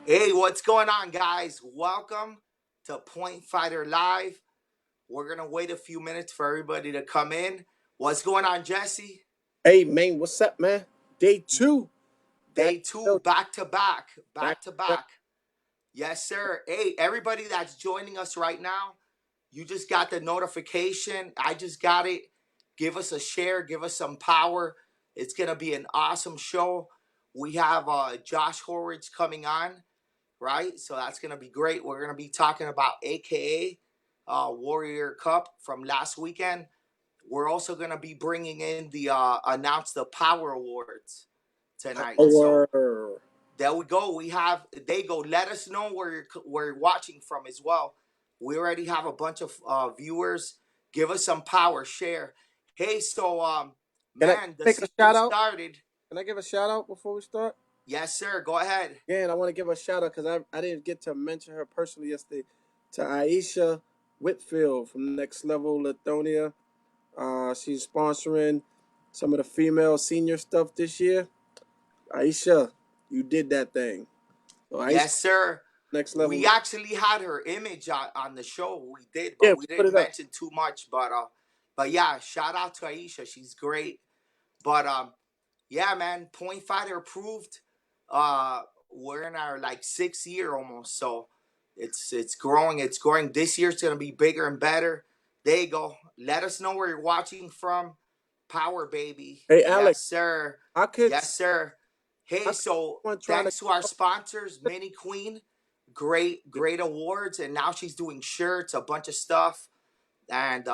Hey, what's going on, guys? Welcome to Point Fighter Live. We're gonna wait a few minutes for everybody to come in. What's going on, Jesse? Hey man, what's up, man? Day two, back Day two, to back to back, back. back to back. Yes, sir. Hey, everybody that's joining us right now, you just got the notification. I just got it. Give us a share, give us some power. It's gonna be an awesome show. We have Josh Horwitz coming on, right? So that's going to be great. We're going to be talking about AKA Warrior Cup from last weekend. We're also going to be bringing in the announce the Power Awards tonight. So Our there we go. We have they go. Let us know where you're watching from as well. We already have a bunch of viewers. Give us some power. Share. Hey, so Can I man, the make a season shout out? started. Can I give a shout out before we start? Yes, sir. Go ahead. Again, I want to give a shout out because I didn't get to mention her personally yesterday. To Aisha Whitfield from Next Level Lithonia. She's sponsoring some of the female senior stuff this year. Aisha, you did that thing. So Aisha, Yes, sir. Next Level. We actually had her image on the show. We did, Yeah, but we put didn't it up. mention too much. But yeah, shout out to Aisha. She's great. But yeah, man, Point Fighter approved. We're in our like 6th year almost, so it's growing. It's growing. This year's gonna be bigger and better. There you go. Let us know where you're watching from. Power baby. Hey Yes, Alex, sir. how could Yes, sir. Hey, how could so someone trying to thanks to our sponsors, Mini Queen, great awards, and now she's doing shirts, a bunch of stuff, and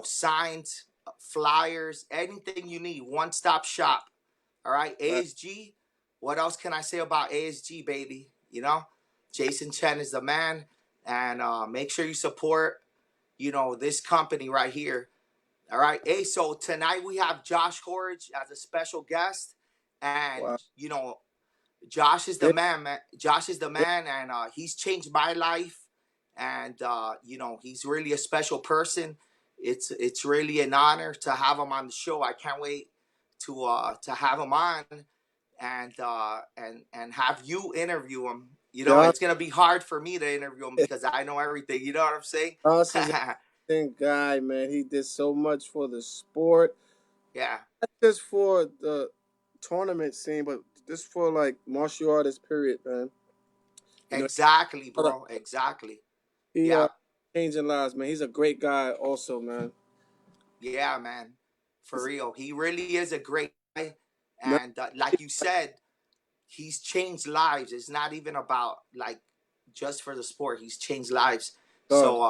signs, flyers, anything you need, one stop shop. All right, ASG. What else can I say about ASG, baby? Jason Chen is the man, and make sure you support this company right here. All right. Hey, so tonight we have Josh Horridge as a special guest, and wow. Josh is the Yeah, man, man. Josh is the yeah. man, and he's changed my life. And he's really a special person. It's really an honor to have him on the show. I can't wait to have him on and have you interview him. Josh, It's gonna be hard for me to interview him because I know everything. You know what I'm saying? Josh is a good guy, man. He did so much for the sport, Yeah. not just for the tournament scene, but just for like martial artists. Period, man. You know, Exactly, other- bro. Exactly. he Yeah. changing lives, man. He's a great guy, also, man. Yeah, man. For He's, real. He really is a great guy. man, And like you said, he's changed lives. It's not even about like just for the sport. He's changed lives. God. So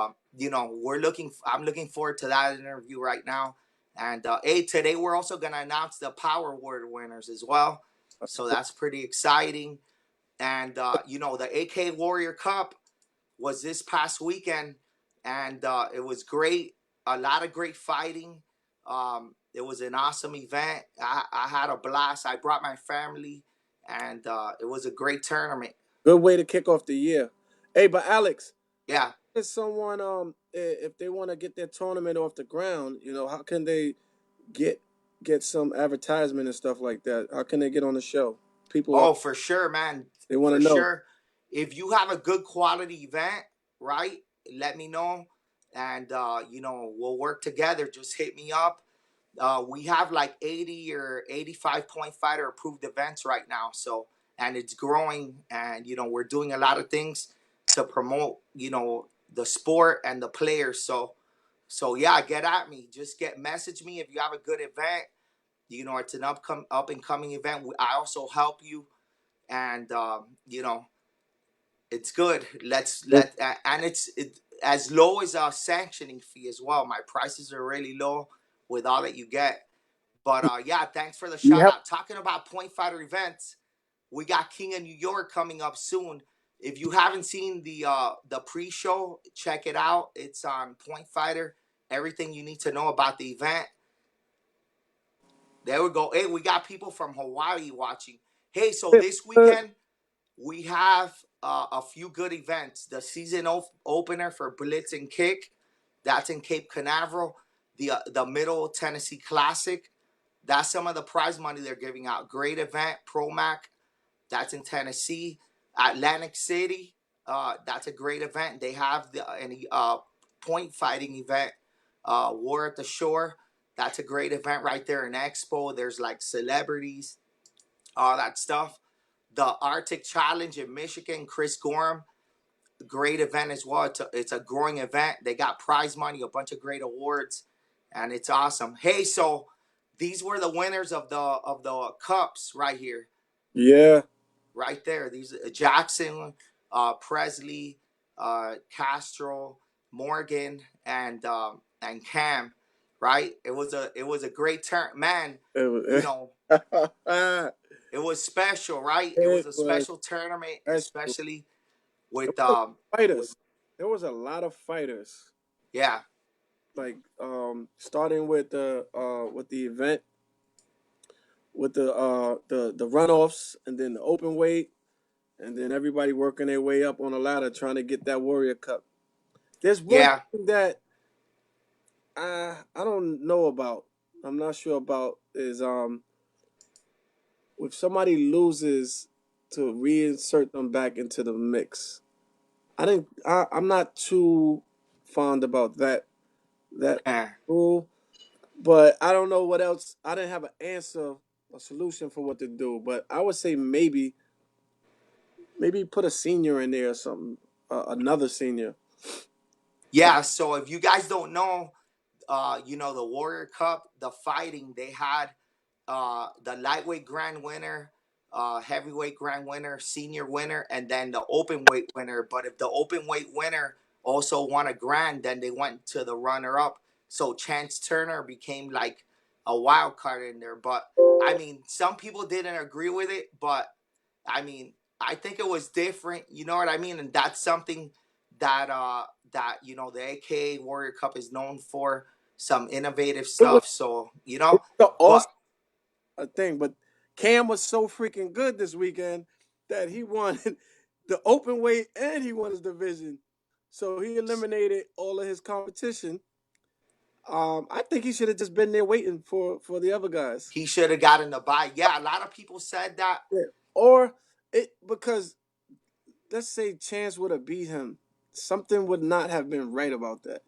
I'm looking forward to that interview right now. And hey, today we're also gonna announce the Power Award winners as well. That's So cool. that's pretty exciting. And the AK Warrior Cup was this past weekend, and it was great. A lot of great fighting. It was an awesome event. I had a blast. I brought my family, and it was a great tournament. Good way to kick off the year. Hey, but Alex, Yeah. if someone if they want to get their tournament off the ground, how can they get get some advertisement and stuff like that? How can they get on the show? People are Oh, for sure, man. they want to For know. sure. If you have a good quality event, right? Let me know, and we'll work together. Just hit me up. We have like 80 or 85 Point Fighter approved events right now. So, and it's growing, and we're doing a lot of things to promote, the sport and the players. So yeah, get at me. Just message me if you have a good event. It's an up and coming event. I also help you, and it's good. And it's as low as our sanctioning fee as well. My prices are really low with all that you get. But yeah, thanks for the You shout help. out. Talking about Point Fighter events, we got King of New York coming up soon. If you haven't seen the pre-show, check it out. It's on Point Fighter. Everything you need to know about the event. There we go. Hey, we got people from Hawaii watching. Hey, so this weekend we have a few good events. The season opener for Blitz and Kick, that's in Cape Canaveral. The Middle Tennessee Classic, that's some of the prize money they're giving out. Great event. Pro Mac, that's in Tennessee. Atlantic City, that's a great event. They have any point fighting event, War at the Shore. That's a great event right there in Expo. There's like celebrities, all that stuff. The Arctic Challenge in Michigan, Chris Gorham, great event as well. It's a growing event. They got prize money, a bunch of great awards, and it's awesome. Hey, so these were the winners of the cups right here, Yeah, right there. These Jackson, Presley, Castro, Morgan, and Cam. Right? It was a great turn, man. You it know, was, it was special, right? It was it a was special tournament, special. especially There with was with fighters. There was a lot of fighters. yeah, Like starting with the event with the runoffs and then the open weight and then everybody working their way up on a ladder trying to get that Warrior Cup. There's one yeah, thing that I don't know about. I'm not sure about is if somebody loses to reinsert them back into the mix. I'm not too fond about that eh. rule, but I don't know what else. I didn't have an answer, a solution for what to do. But I would say maybe put a senior in there or something, another senior. Yeah. So if you guys don't know, the Warrior Cup, the fighting they had, the lightweight grand winner, heavyweight grand winner, senior winner, and then the open weight winner. But if the open weight winner also won a grand, then they went to the runner up. So Chance Turner became like a wild card in there. But I mean, some people didn't agree with it, but I mean, I think it was different. You know what I mean? And that's something that the AKA Warrior Cup is known for, some innovative It was, stuff. So it was an but awesome thing, but Cam was so freaking good this weekend that he won the open weight and he won his division. So he eliminated all of his competition. I think he should have just been there waiting for the other guys. he should have gotten the bye. Yeah, a lot of people said that. Yeah. Or it because let's say Chance would have beat him, something would not have been right about that.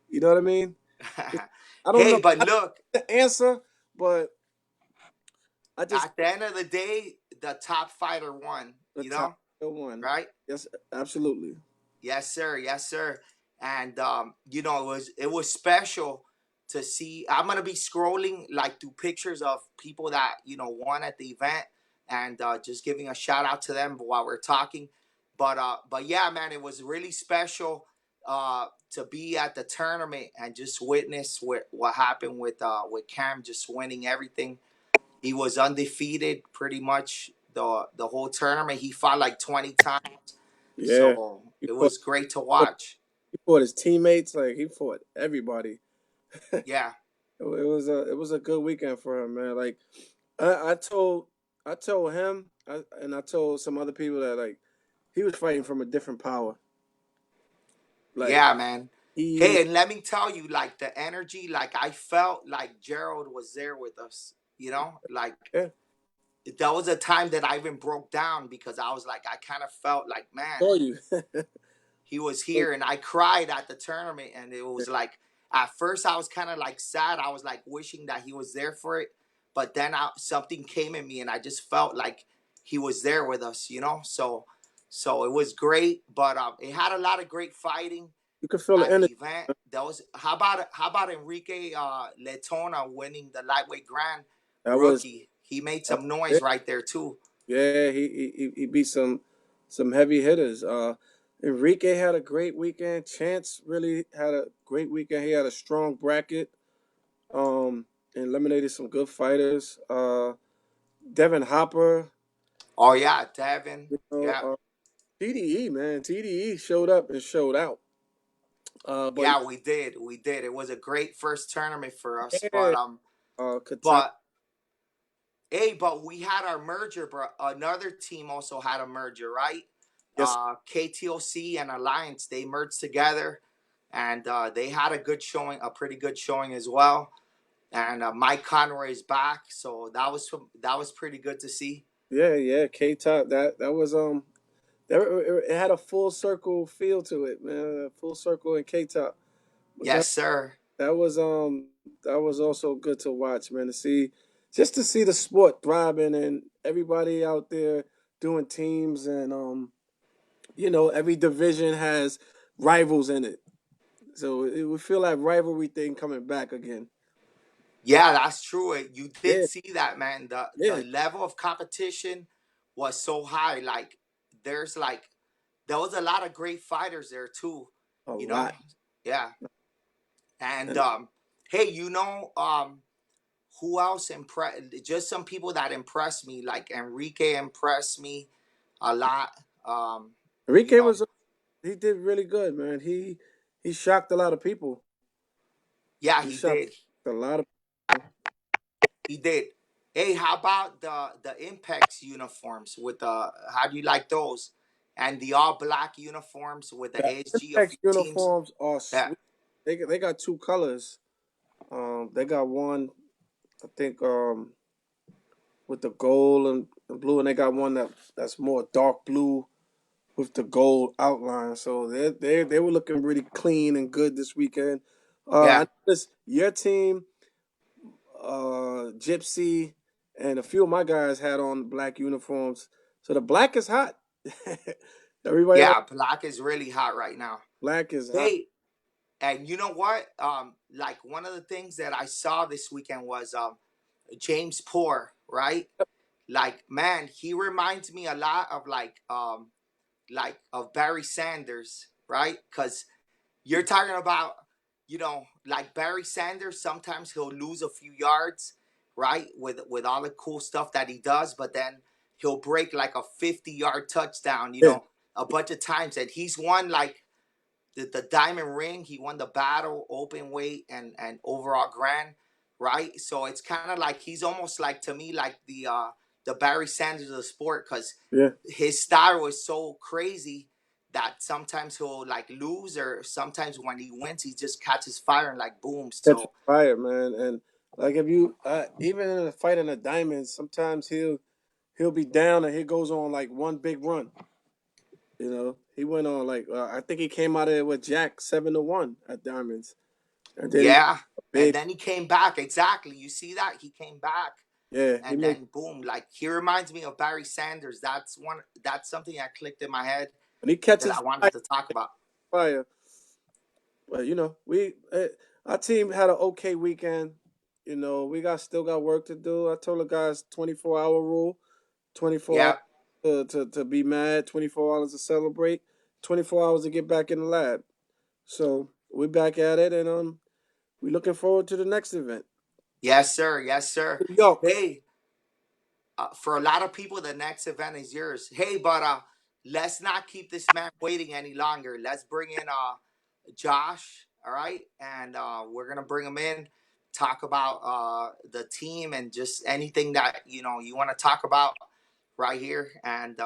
You know what I mean? I don't Hey, know but look, the answer, but I just at the end of the day, the top fighter won. the top one. Right? Yes, absolutely. Yes, sir. Yes, sir. And it was special to see. I'm gonna be scrolling like through pictures of people that won at the event, and just giving a shout out to them while we're talking. But yeah, man, it was really special to be at the tournament and just witness what happened with Cam just winning everything. He was undefeated pretty much the whole tournament. He fought like 20 times, Yeah, so he it fought. was great to watch. He fought his teammates. Like he fought everybody. Yeah, It was a good weekend for him, man. Like I told him, and I told some other people that like he was fighting from a different power. Like yeah, man. he, Hey, and let me tell you, like the energy, like I felt like Gerald was there with us. Like yeah, that was a time that I even broke down because I was like, I kind of felt like, man, saw you. he was here, and I cried at the tournament, and it was like at first I was kind of like sad. I was like wishing that he was there for it, but then something came in me, and I just felt like he was there with us. So it was great, but it had a lot of great fighting You could feel the at the energy. event. That was how about Enrique Letona winning the lightweight grand That was rookie? He made that some was noise big. right there too. Yeah, he beat some heavy hitters. Enrique had a great weekend. Chance really had a great weekend. He had a strong bracket. Um, eliminated some good fighters. Devin Hopper, Oh yeah, Devin. you know, Yeah, TDE man, TDE showed up and showed out. But yeah, we did. It was a great first tournament for us, yeah, Kata, but hey, but we had our merger, bro. Another team also had a merger, right? yes, KTOC and Alliance, they merged together, and they had a pretty good showing as well. And Mike Conroy is back, so that was pretty good to see. Yeah. K Top. That was it had a full circle feel to it, man. A full circle in K Top. But Yes, sir. that was that was also good to watch, man. To see just to see the sport thriving and everybody out there doing teams and every division has rivals in it. So it would feel like rivalry thing coming back again. Yeah, that's true. You did Yeah, see that, man. The yeah, level of competition was so high. Like there's like there was a lot of great fighters there too. a You know, lot. yeah. And And hey, who else impressed? Just some people that impressed me. Like Enrique impressed me a lot. Um, you Enrique know, was he did really good, man. He shocked a lot of people. yeah, He he shocked did. a lot of people. He did. Hey, how about the Impex uniforms with the? How do you like those? And the all black uniforms with the The ASG of Impact few teams. uniforms are Yeah, sweet. They got two colors. They got one, I think, with the gold and blue, and they got one that's more dark blue with the gold outline. So they were looking really clean and good this weekend. yeah, I noticed your team, Gypsy, and a few of my guys had on black uniforms. So the black is hot. Everybody like yeah. Black is really hot right now. black is hot. Hey, and you know what? Like one of the things that I saw this weekend was James Poor, right? Like, man, he reminds me a lot of like of Barry Sanders, right? Because you're talking about, like Barry Sanders. Sometimes he'll lose a few yards, right, with all the cool stuff that he does, but then he'll break like a 50-yard touchdown, Yeah, a bunch of times, and he's won like the diamond ring. He won the battle, open weight, and overall grand, right? So it's kind of like he's almost like to me like the Barry Sanders of the sport because yeah. his style was so crazy that sometimes he'll like lose, or sometimes when he wins he just catches fire and like boom. Catch So fire, man. And like if you even in a fight in the diamonds, sometimes he'll be down and he goes on like one big run. He went on like I think he came out of it with Jack 7-1 at diamonds, and then he yeah, and big then he came back. Exactly, you see that he came back, yeah he and make then boom, like he reminds me of Barry Sanders. That's something that clicked in my head when he that I catches wanted to talk about. fire. But we our team had an okay weekend. We still got work to do. I told the guys 24-hour rule, 24 hours Yeah. to be mad, 24 hours to celebrate, 24 hours to get back in the lab. So we're back at it, and we're looking forward to the next event. Yes, sir. Yes, sir. New York. Hey, for a lot of people, the next event is yours. Hey, but let's not keep this man waiting any longer. Let's bring in Josh. All right, and we're gonna bring him in, talk about the team and just anything that you want to talk about right here. And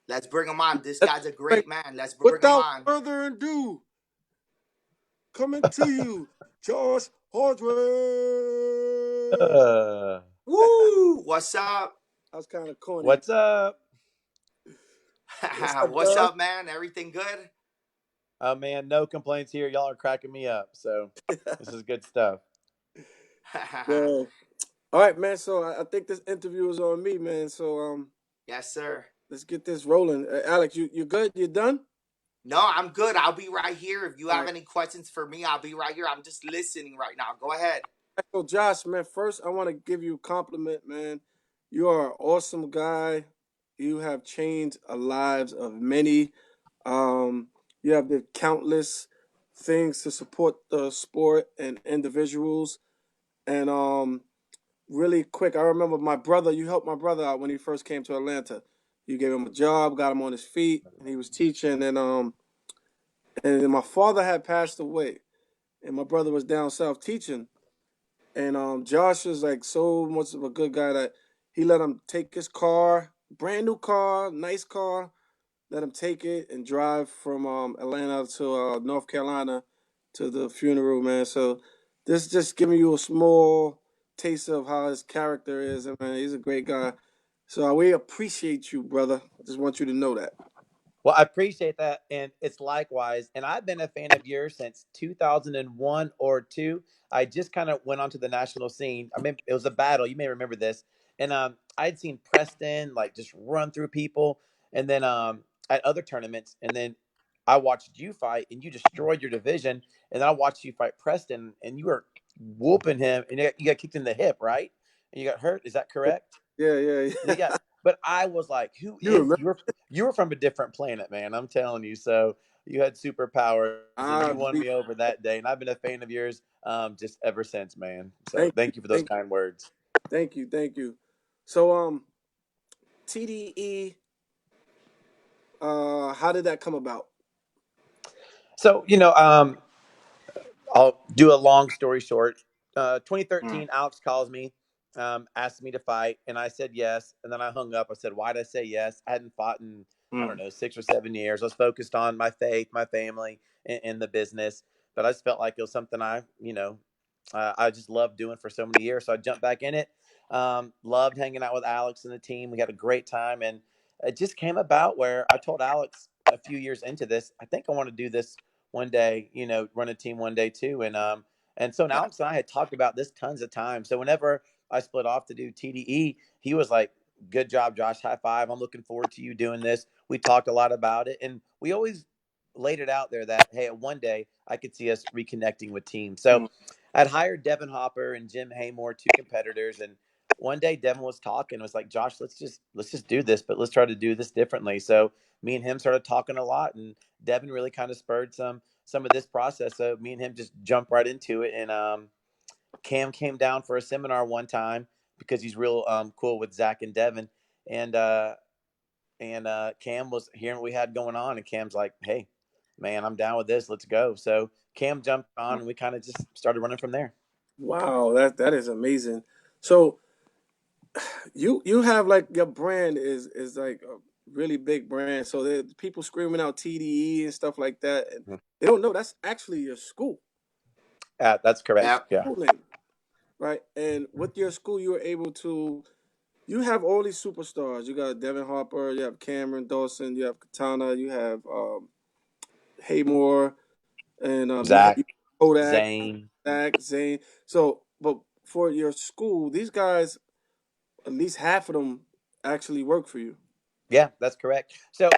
let's bring him on. This Let's guy's a bring- great man. Let's bring him Without on. further ado, coming to you, Josh Hardway. Uh, Woo! What's up? I was kind of corny. what's up? What's up, What's Josh? up, man? Everything good? Oh man, no complaints here. Y'all are cracking me up. So this is good stuff. Yeah. All right, man. So I think this interview is on me, man. So Yes, sir. let's get this rolling. Alex, you good? You done? No, I'm good. I'll be right here. If you All have right. any questions for me, I'll be right here. I'm just listening right now. Go ahead. So Josh, man, first I want to give you a compliment, man. You are an awesome guy. You have changed the lives of many. Um, you have the countless things to support the sport and individuals. And really quick, I remember my brother. You helped my brother out when he first came to Atlanta. You gave him a job, got him on his feet, and he was teaching. And my father had passed away, and my brother was down south teaching. And Josh was like so much of a good guy that he let him take his car, brand new car, nice car, let him take it and drive from Atlanta to North Carolina to the funeral, man. So this just giving you a small taste of how his character is. And man, he's a great guy. So we appreciate you, brother. I just want you to know that. Well, I appreciate that, and it's likewise. And I've been a fan of yours since 2001 or two. I just kind of went onto the national scene. I mean, it was a battle. You may remember this, and I'd seen Preston like just run through people, and then at other tournaments, and then I watched you fight, and you destroyed your division, and then I watched you fight Preston, and you were whooping him, and you got kicked in the hip, right? And you got hurt. Is that correct? Yeah, yeah, Yeah, yeah. yeah. But I was like, who You is remember? you were from a different planet, man. I'm telling you. So you had superpowers and I you won believe. me over that day. And I've been a fan of yours just ever since, man. So Thank you, thank you for those thank, kind words. thank you, thank you. So TDE, how did that come about? So, I'll do a long story short. Mm. 2013, Alex calls me, asked me to fight, and I said yes. And then I hung up. I said, "Why did I say yes?" I hadn't fought in, I don't Mm. know, 6 or 7 years. I was focused on my faith, my family, and the business. But I just felt like it was something I just loved doing for so many years. So I jumped back in it. Loved hanging out with Alex and the team. We had a great time, and it just came about where I told Alex a few years into this, I think I want to do this one day. Run a team one day too, and so Yeah. Alex and I had talked about this tons of times. So whenever I split off to do TDE, he was like, "Good job, Josh! High five! I'm looking forward to you doing this." We talked a lot about it, and we always laid it out there that hey, one day I could see us reconnecting with teams. So Mm. I'd hired Devin Hopper and Jim Haymore, two competitors, and one day Devin was talking, was like, "Josh, let's just do this, but let's try to do this differently." So me and him started talking a lot, and Devin really kind of spurred some of this process. So me and him just jumped right into it, and Cam came down for a seminar one time because he's real cool with Zach and Devin, and Cam was hearing what we had going on, and Cam's like, "Hey, man, I'm down with this. Let's go." So Cam jumped on, and we kind of just started running from there. Wow, that is amazing. So you have like your brand is like a really big brand. So there people screaming out TDE and stuff like that, and Mhm. they don't know that's actually your school, That's correct. Yep. Yeah, school name, right? And with your school, you were able to. You have all these superstars. You got Devin Harper. You have Cameron Dawson. You have Katana. You have Haymore, and Zach, Kodak, Zane. Zach, Zane. So, but for your school, these guys, at least half of them actually work for you. Yeah, that's correct. So,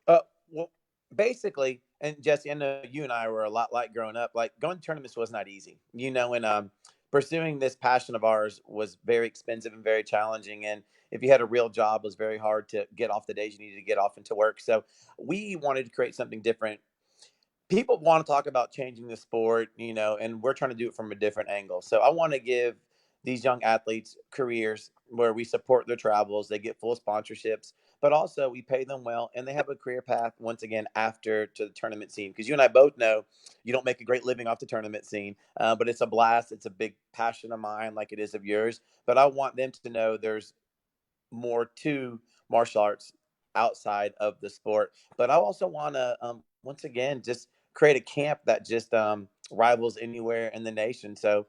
uh, well, basically, and Jesse, I know you and I were a lot like growing up. Like going to tournaments was not easy, and pursuing this passion of ours was very expensive and very challenging. And if you had a real job, it was very hard to get off the days you needed to get off into work. So we wanted to create something different. People want to talk about changing the sport, and we're trying to do it from a different angle. So I want to give these young athletes careers where we support their travels, they get full sponsorships, but also we pay them well and they have a career path once again after to the tournament scene. Because you and I both know you don't make a great living off the tournament scene, but it's a blast. It's a big passion of mine, like it is of yours. But I want them to know there's more to martial arts outside of the sport. But I also want to, once again, just create a camp that just rivals anywhere in the nation. So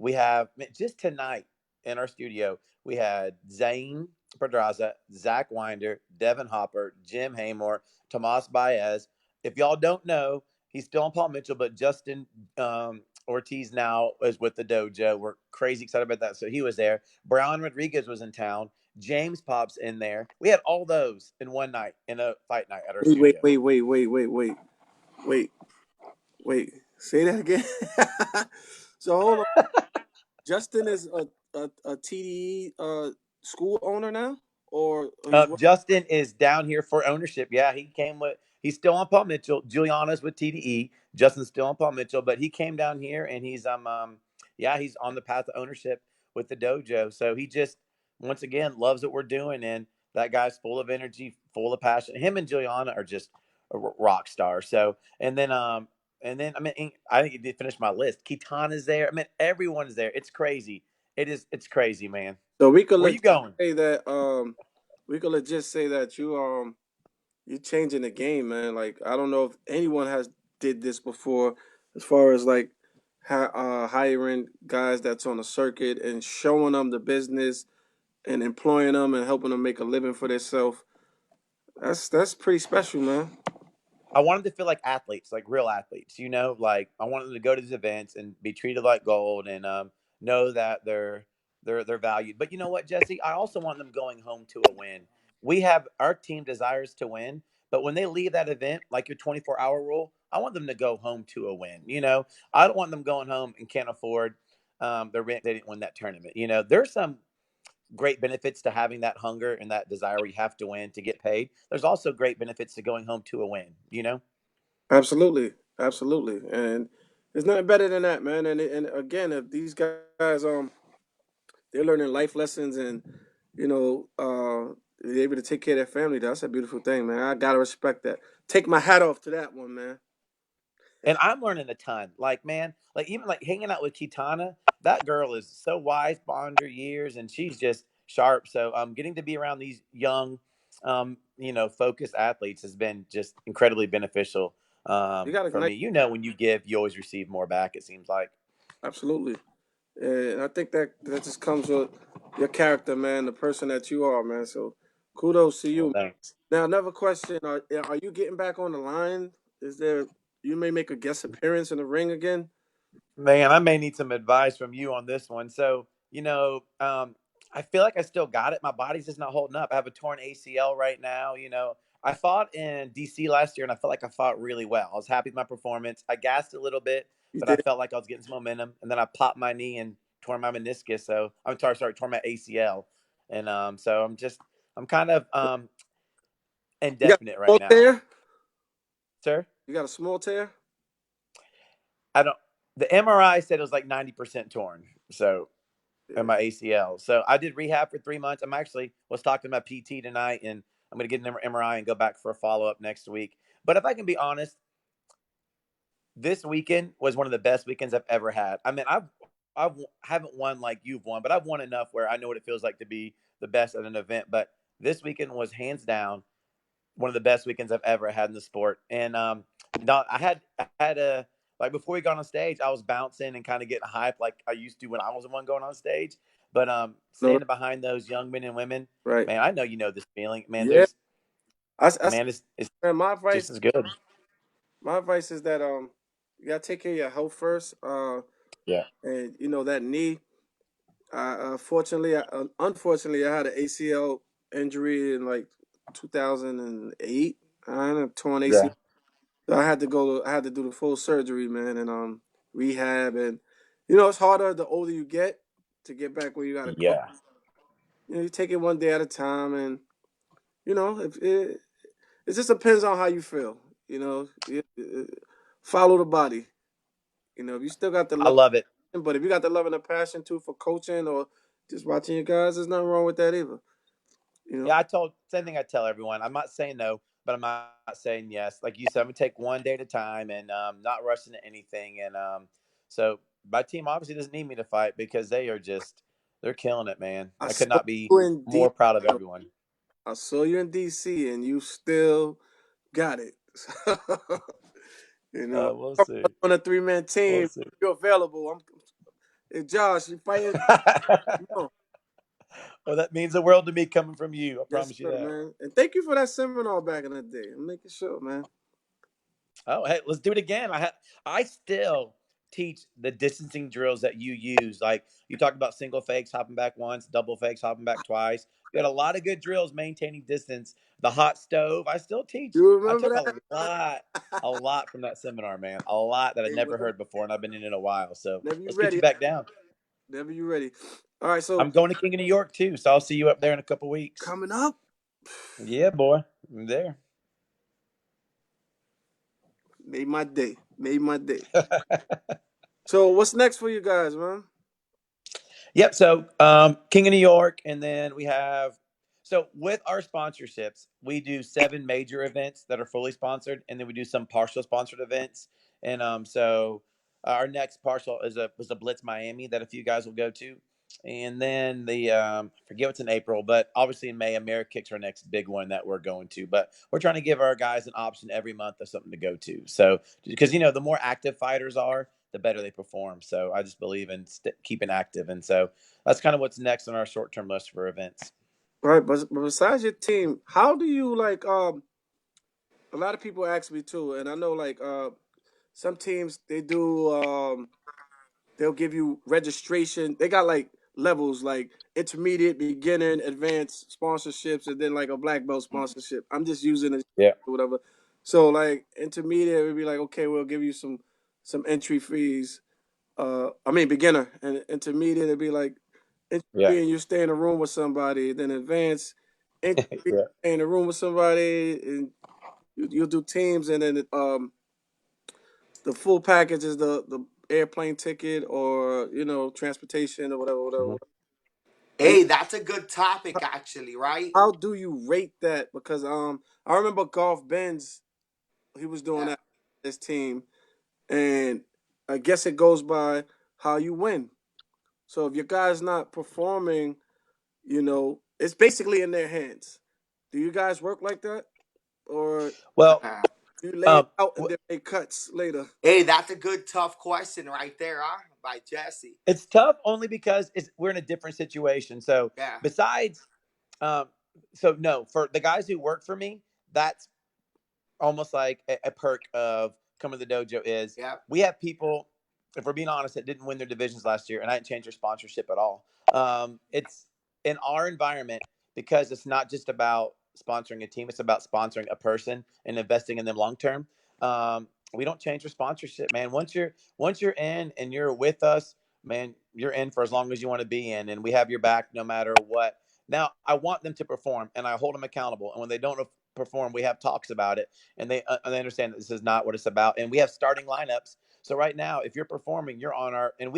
we have just tonight in our studio, we had Zane Pedraza, Zach Winder, Devin Hopper, Jim Haymore, Tomas Baez. If y'all don't know, he's still on Paul Mitchell, but Justin Ortiz now is with the dojo. We're crazy excited about that. So he was there. Brown Rodriguez was in town. James Pops in there. We had all those in one night in a fight night at our Wait, wait, studio. wait, wait, wait, wait, wait, wait, wait. Say that again. So hold on. Justin is a TDE school owner now, or he's what? Justin is down here for ownership. Yeah, he's still on Paul Mitchell. Juliana's with TDE. Justin's still on Paul Mitchell, but he came down here and he's he's on the path to ownership with the dojo. So he just once again loves what we're doing, and that guy's full of energy, full of passion. Him and Juliana are just a rock star. So and then I mean I think you did finish my list. Kitana's there. I mean everyone's there. It's crazy. It's crazy, man. So we could Where you legit going? say that we could legit say that you're changing the game, man. Like I don't know if anyone has did this before, as far as like hiring guys that's on the circuit and showing them the business and employing them and helping them make a living for themselves. That's pretty special, man. I want them to feel like athletes, like real athletes. Like I want them to go to these events and be treated like gold, and know that they're valued. But you know what, Jesse? I also want them going home to a win. We have our team desires to win, but when they leave that event, like your 24-hour rule, I want them to go home to a win. I don't want them going home and can't afford the rent. They didn't win that tournament. There's some great benefits to having that hunger and that desire where you have to win to get paid. There's also great benefits to going home to a win. Absolutely, absolutely, and there's nothing better than that, man. And again, if these guys they're learning life lessons and you know they're able to take care of their family, that's a beautiful thing, man. I gotta respect that. Take my hat off to that one, man. And I'm learning a ton. Like, man, like even like hanging out with Kitana, that girl is so wise beyond her years and she's just sharp. So getting to be around these young focused athletes has been just incredibly beneficial You got a for nice, me. When you give, you always receive more back, it seems like. absolutely, and I think that just comes with your character, man, the person that you are, man. So kudos to Well, you. thanks. Now, another question: are you getting back on the line? Is there you may make a guest appearance in the ring again? Man, I may need some advice from you on this one. So, I feel like I still got it. My body's just not holding up. I have a torn ACL right now. I fought in DC last year and I felt like I fought really well. I was happy with my performance. I gassed a little bit, You but I did. felt like I was getting some momentum. And then I popped my knee and tore my meniscus. So I'm sorry, tore my ACL. And so I'm kind of You got indefinite a right small now, tear. sir. You got a small tear. I don't. The MRI said it was like 90% torn. So and Yeah. my ACL. So I did rehab for 3 months. I'm actually was talking to my PT tonight, and I'm going to get an MRI and go back for a follow up next week. But if I can be honest, this weekend was one of the best weekends I've ever had. I mean, I haven't won like you've won, but I've won enough where I know what it feels like to be the best at an event. But this weekend was hands down one of the best weekends I've ever had in the sport. And not I had a like before we got on stage, I was bouncing and kind of getting hyped like I used to when I was the one going on stage. But No. standing behind those young men and women, Right. man, I know you know this feeling, man. Yeah. I It's man, just as good. my advice is that you gotta take care of your health first. Yeah, And you know that knee. Unfortunately, I had an ACL injury in like 2008. I had a torn ACL. yeah, So I had to go. I had to do the full surgery, man, and rehab. And you know, it's harder the older you get to get back where you gotta go. yeah. You know, you take it one day at a time, and you know, if it just depends on how you feel. You know, follow the body. You know, if you still got the I love, love it. but if you got the love and the passion too for coaching or just watching your guys, there's nothing wrong with that either. You know, Yeah, I told same thing I tell everyone. I'm not saying no, but I'm not saying yes. Like you said, I'm gonna take one day at a time and not rush into anything. And so my team obviously doesn't need me to fight because they're killing it, man. I I could saw not be you in D. more proud of everyone. I saw you in DC, and you still got it. You know, We'll see. on a 3-man We'll team, see. you're available. Hey Josh, you fighting? Come on. Well, that means the world to me coming from you. I Yes, promise you sir, that. man. And thank you for that seminar back in the day. I'm making sure, man. Oh, hey, let's do it again. I still teach the distancing drills that you use. Like you talked about single fakes, hopping back once, double fakes, hopping back twice. You got a lot of good drills maintaining distance. The hot stove, I still teach. You I remember took that? a lot from that seminar, man. A lot that I'd Hey, never heard before, and I've been in it a while. So whenever you let's get you ready. back down. Whenever you ready. All right, so I'm going to King of New York too, so I'll see you up there in a couple weeks. coming up, Yeah, boy, I'm there. made my day. Made my day. So what's next for you guys, man? Yep. So King of New York, and then we have with our sponsorships, we do 7 major events that are fully sponsored, and then we do some partial sponsored events. And our next partial is a Blitz Miami that a few guys will go to, and then the I forget what's in April, but obviously in May, America Kicks our next big one that we're going to. But we're trying to give our guys an option every month of something to go to. So because the more active fighters are, the better they perform. So I just believe in keeping active, and so that's kind of what's next on our short term list for events. Right, but besides your team, how do you like? A lot of people ask me too, and I know like some teams they do they'll give you registration. They got like levels like intermediate, beginner, advanced sponsorships, and then like a black belt sponsorship. I'm just using it Yeah. or whatever. So like intermediate would be like, okay, we'll give you some entry fees. I mean beginner and intermediate it'd be like entry Yeah. fee and you stay in a room with somebody. Then advanced entry fee, Yeah. stay in a room with somebody and you'll do teams and then the full package is the airplane ticket or transportation or whatever, whatever. Hmm. And Hey, that's a good topic, actually, right? how do you rate that? Because I remember Golf Benz, he was doing Yeah, that his team, and I guess it goes by how you win. So if your guy's not performing, it's basically in their hands. Do you guys work like that, or Well, do you lay it um, out and wh- then make cuts later? hey, that's a good, tough question right there, huh? By Jesse. it's tough only because we're in a different situation. So Yeah, besides, um, so no, for the guys who work for me, that's almost like a perk of coming to the dojo is yeah, we have people, if we're being honest, that didn't win their divisions last year, and I didn't change their sponsorship at all. It's in our environment because it's not just about sponsoring a team; it's about sponsoring a person and investing in them long term. We don't change your sponsorship, man. Once you're in and you're with us, man, you're in for as long as you want to be in, and we have your back no matter what. Now, I want them to perform, and I hold them accountable. And when they don't perform, we have talks about it, and they understand that this is not what it's about. And we have starting lineups. So right now, if you're performing, you're on our. And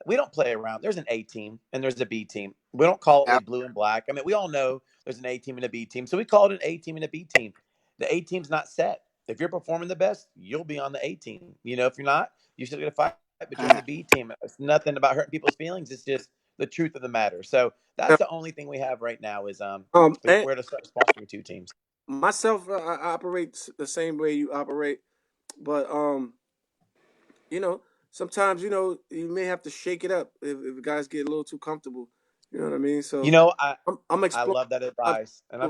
we don't play around. There's an A team and there's a B team. We don't call it yeah. a blue and black. I mean, we all know there's an A team and a B team. So we call it an A team and a B team. The A team's not set. If you're performing the best, you'll be on the A team. If you're not, you're still gonna fight, but you're on the B team. It's nothing about hurting people's feelings. It's just the truth of the matter. So that's the only thing we have right now is And we're to start sponsoring two teams. myself, I operate the same way you operate, but you know, sometimes you may have to shake it up if guys get a little too comfortable. You know what I mean? You So know, I I'm I exploring. love that I've- advice, and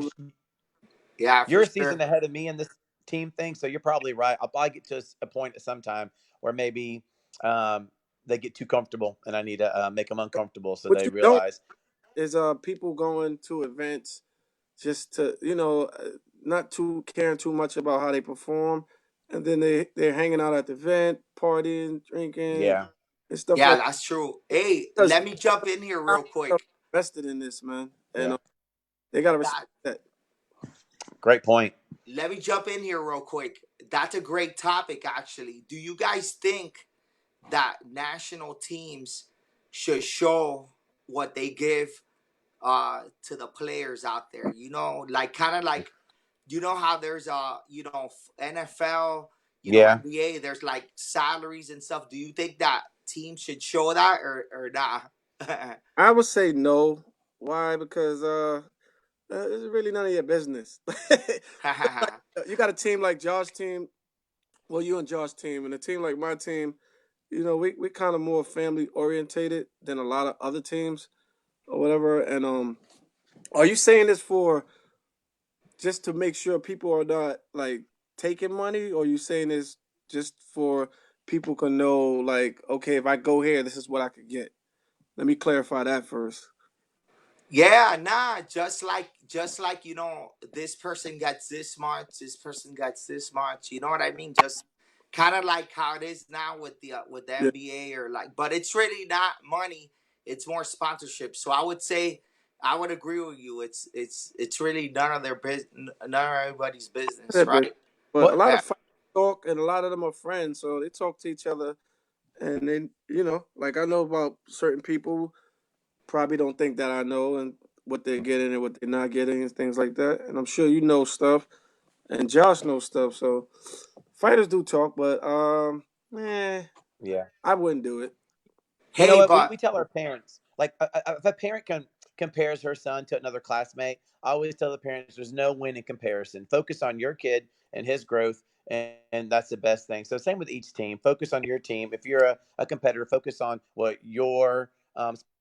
Yeah, for you're a season sure. ahead of me in this team thing, so you're probably right. I'll probably get to a point at some time where maybe um, they get too comfortable, and I need to make them uncomfortable so What they you don't realize, is people going to events just to not too caring too much about how they perform, and then they're hanging out at the event, partying, drinking, yeah, and stuff Yeah, like that's true. Hey, because let me jump in here real quick. invested in this man, and yeah, they gotta That respect that. great point. Let me jump in here real quick. That's a great topic, actually. Do you guys think that national teams should show what they give to the players out there? Like kind of like how there's NFL, Yeah, NBA. There's like salaries and stuff. Do you think that teams should show that or not? I would say no. Why? Because it's really none of your business. You got a team like Josh's team. Well, you and Josh's team, and a team like my team. We kind of more family orientated than a lot of other teams or whatever. And are you saying this for just to make sure people are not like taking money, or are you saying this just for people can know like, okay, if I go here, this is what I could get? Let me clarify that first. Yeah, nah, just like this person gets this much, this person gets this much. You know what I mean? Just kind of like how it is now with the Yeah, NBA or like, but it's really not money. It's more sponsorship. So I would say I would agree with you. It's really none of their business, none of everybody's business, that bit. right? But a what lot Yeah, of fighters talk, and a lot of them are friends, so they talk to each other, and then like I know about certain people probably don't think that I know and what they're getting and what they're not getting and things like that. And I'm sure you know stuff, and Josh knows stuff. So fighters do talk, but yeah. I wouldn't do it. You know hey, what? We but tell our parents, like, if a parent can compares her son to another classmate. I always tell the parents there's no win in comparison. Focus on your kid and his growth, and that's the best thing. So same with each team. Focus on your team. If you're a competitor, focus on what your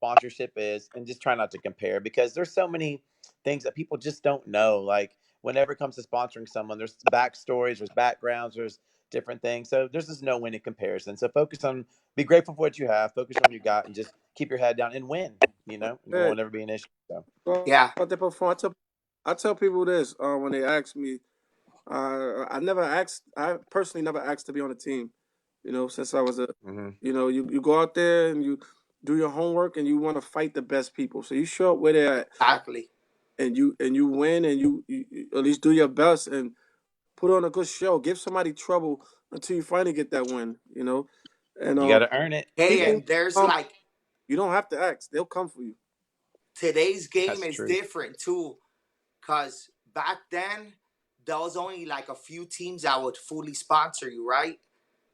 sponsorship is, and just try not to compare, because there's so many things that people just don't know. Like whenever it comes to sponsoring someone, there's backstories, there's backgrounds, there's different things. So there's just no win in comparison. So focus on, be grateful for what you have, focus on what you got, and just keep your head down and win. And it Yeah. will never be an issue. So. Yeah, About the performance, I tell people this when they ask me. I never asked. I personally never asked to be on a team. Since I was a, Hmm. you go out there and you do your homework and you want to fight the best people. So you show up where they're at exactly. and you win and you at least do your best and put on a good show. Give somebody trouble until you finally get that win. And You got to earn it. Hey, Yeah, people and there's um like you don't have to ask. They'll come for you. today's game that's is true. different too. Cause back then there was only like a few teams that would fully sponsor you, right?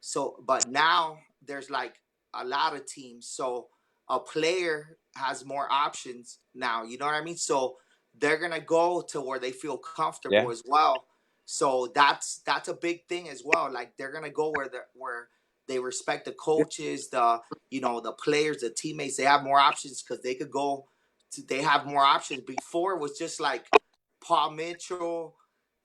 So, but now there's like a lot of teams. So a player has more options now. You know what I mean? So they're gonna go to where they feel comfortable Yeah. as well. So that's a big thing as well. Like they're gonna go where they respect the Yeah, coaches, the players, the teammates. They have more options because they could go. They have more options. Before it was just like Paul Mitchell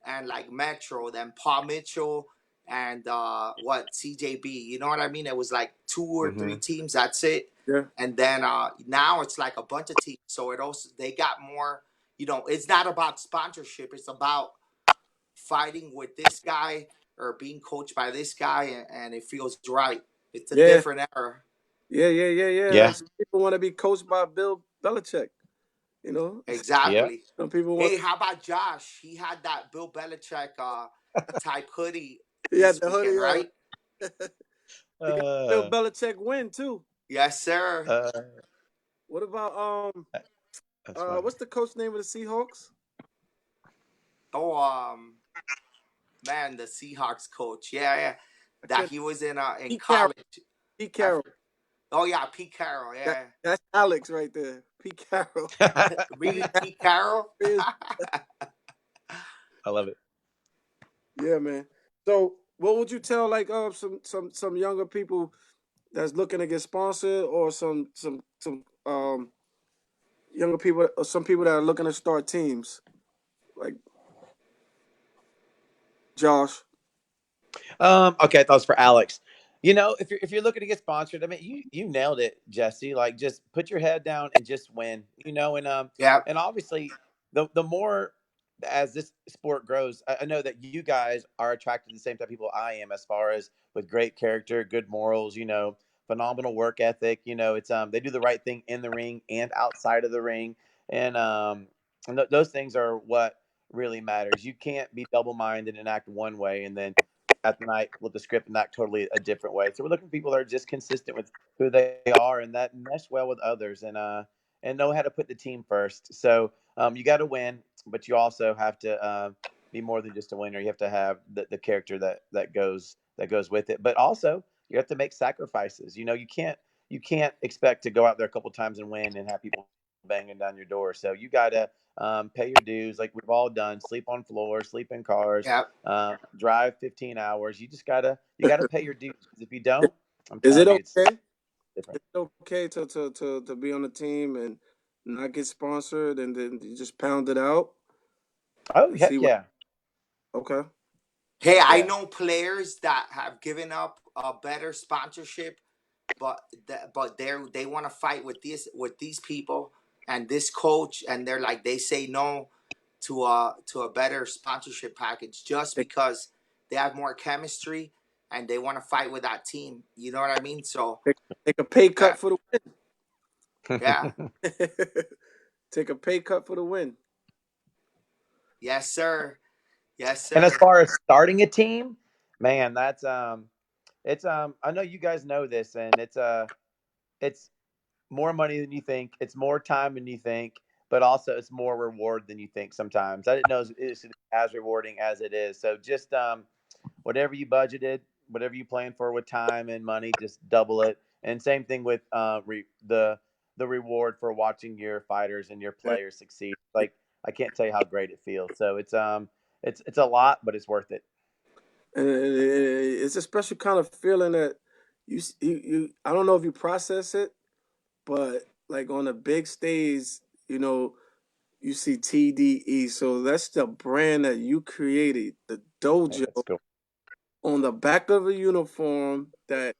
and like Metro, then Paul Mitchell and CJB. You know what I mean? It was like two or three Hmm. teams. That's it. yeah, And then now it's like a bunch of teams. So it also they got more. It's not about sponsorship. It's about fighting with this guy or being coached by this guy, and it feels right. It's a yeah, different era. yeah. Yeah. Like some people want to be coached by Bill Belichick. You know, Yeah. Exactly. some people want. Hey, how about Josh? He had that Bill Belichick type hoodie He had this the weekend, hoodie on. right? He got Bill Uh, Belichick win too. Yes, sir. uh, What about that's funny. what's the coach name of the Seahawks? Oh, man, the Seahawks coach. Yeah, yeah. I That can't. he was in Pete Carroll. college. Pete I, Carroll. oh yeah, Pete Carroll. That Yeah, that's Alex right there. Pete Carroll. He be really, Pete Carroll. happy. I love it. Yeah, man. So, what would you tell like some younger people that's looking to get sponsored, or some younger people, or some people that are looking to start teams, like Josh? Okay, I thought it was for Alex. If you're looking to get sponsored, I mean, you nailed it, Jesse. Like, just put your head down and just win. Yeah, And obviously, the more as this sport grows, I know that you guys are attracted to the same type of people I am, as far as with great character, good morals, phenomenal work ethic. It's they do the right thing in the ring and outside of the ring, and those things are what really matters. You can't be double minded and act one way, and then at the night with the script and act totally a different way. So we're looking for people that are just consistent with who they are and that mesh well with others, and know how to put the team first. So you got to win, but you also have to be more than just a winner. You have to have the character that goes with it. But also you have to make sacrifices. You can't expect to go out there a couple times and win and have people banging down your door. So you got to pay your dues, like we've all done. Sleep on floors, sleep in cars, yeah, drive 15 hours. You gotta pay your dues, because if you don't, I'm Is it telling you, it's okay? different. Is it okay to be on the team and not get sponsored and then you just pound it out Oh and heck see what? yeah, Okay. hey, I yeah. know players that have given up a better sponsorship, but they want to fight with these people and this coach, and they're like they say no to a better sponsorship package just Take because they have more chemistry and they want to fight with that team. You know what I mean? So take, take a pay yeah, cut for the yeah, win. Take a pay cut for the win. yes, sir, yes, And as sir. far as starting a team, man, that's it's I know you guys know this, and it's more money than you think. It's more time than you think, but also it's more reward than you think sometimes. I didn't know it's as rewarding as it is. So just whatever you budgeted, whatever you plan for with time and money, just double it. And same thing with the the reward for watching your fighters and your players succeed. Like I can't tell you how great it feels. So it's a lot, but it's worth it. And it's a special kind of feeling that you I don't know if you process it, but like on a big stage, you know, you see TDE. So that's the brand that you created, the Yeah, dojo that's cool. on the back of a uniform that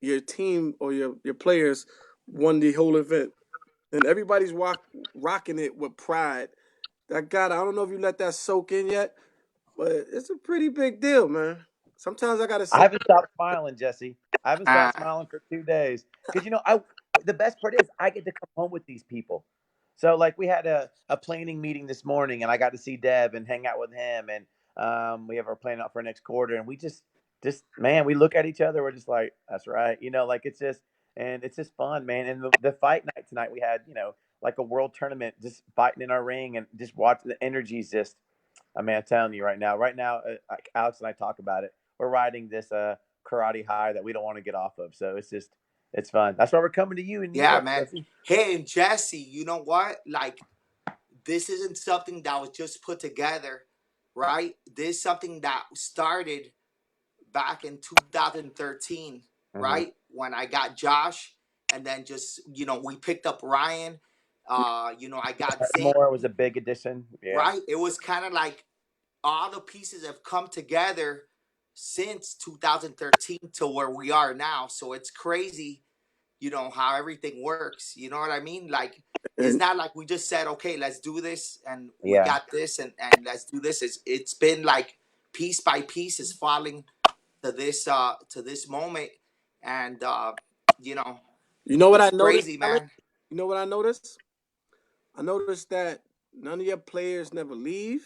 your team or your players won the whole event. And everybody's rocking it with pride. That God, I don't know if you let that soak in yet, but it's a pretty big deal, man. Sometimes I gotta I sit. haven't stopped smiling, Jesse. I haven't stopped Uh, smiling for 2 days because I. The best part is I get to come home with these people. So like we had a planning meeting this morning, and I got to see Deb and hang out with him, and we have our plan out for next quarter, and we just man, we look at each other, we're just like, that's right, like it's just fun, man. And the fight night tonight, we had like a world tournament, just fighting in our ring, and just watch the energies just. I mean, I'm telling you right now, like Alex and I talk about it. We're riding this karate high that we don't want to get off of. So it's fun. That's why we're coming to you in New yeah, York, man. Jesse. Hey, and Jesse, you know what? Like, this isn't something that was just put together, right? This is something that started back in 2013, Mm-hmm. right? When I got Josh, and then just, we picked up Ryan. I got Zane, More was a big addition. Yeah, right? It was kind of like all the pieces have come together since 2013 to where we are now. So it's crazy, how everything works. You know what I mean? Like, it's And not like we just said, okay, let's do this and we yeah. 't this, and let's do this. It's been like piece by piece is falling to this moment. And you know you know what I it's noticed, crazy, Alex? man. You know what I noticed? I noticed that none of your players never leave.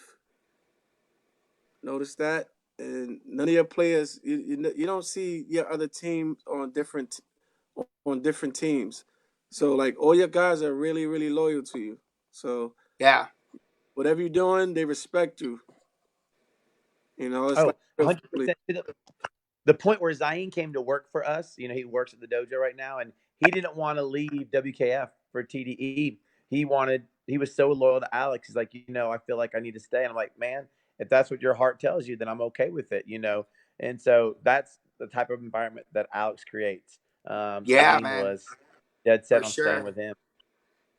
Notice that, and none of your players you don't see your other team on different teams. So like all your guys are really really loyal to you. So Yeah. whatever you're doing, they respect you. You know, it's like Oh, real family. 100%. The point where Zayn came to work for us, he works at the dojo right now, and he didn't want to leave WKF for TDE. He was so loyal to Alex. He's like, I feel like I need to stay. And I'm like, man, if that's what your heart tells you, then I'm okay with it. And so that's the type of environment that Alex creates. Yeah, Zayn man, was dead for set on staying sure. with him.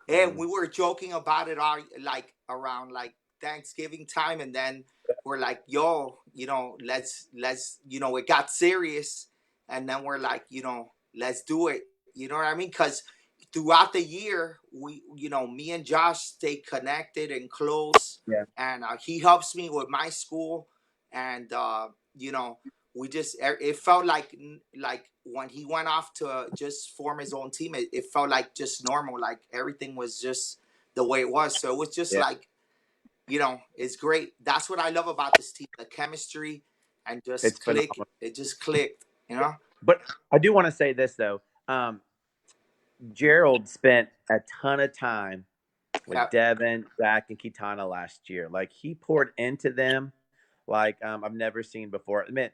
And Hmm. we were joking about it all, like around like Thanksgiving time, and then we're like, "Yo, let's it got serious," and then we're like, let's do it. You know what I mean? Because throughout the year, me and Josh stay connected and close, Yeah. and he helps me with my school, and we just it felt like when he went off to just form his own team, it felt like just normal, like everything was just the way it was. So it was just Yeah. like, it's great. That's what I love about this team, the chemistry, and It's just click. phenomenal. It just clicked. But I do want to say this though. Gerald spent a ton of time Yeah, with Devin, Zach, and Kitana last year. Like he poured into them like I've never seen before. I mean,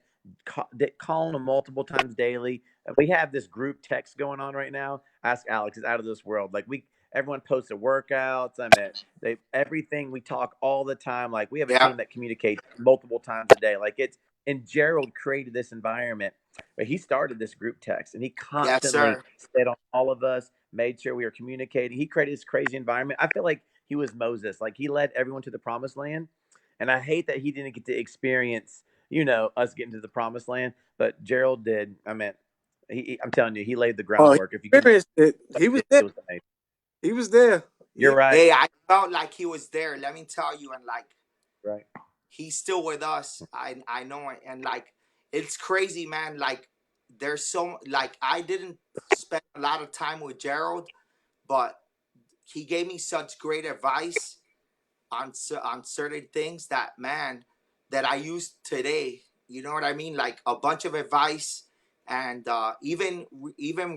calling them multiple times daily. We have this group text going on right now. Ask Alex is out of this world. Like everyone posted workouts. I mean, they everything. We talk all the time. Like we have a yeah, team that communicates multiple times a day. Like it's and Gerald created this environment. But he started this group text and he yes, constantly sir. stayed on all of us, made sure we were communicating. He created this crazy environment. I feel like he was Moses. Like he led everyone to the promised land. And I hate that he didn't get to experience, us getting to the promised land. But Gerald did. I mean, I'm telling you, he laid the Oh, he groundwork. If you get experienced it. He was it there. was amazing. He was there. You're right. Hey, I felt like he was there. Let me tell you, and like Right. he's still with us. I know it, and like it's crazy, man. Like there's so like I didn't spend a lot of time with Gerald, but he gave me such great advice on certain things that, man, that I use today. You know what I mean? Like a bunch of advice, and even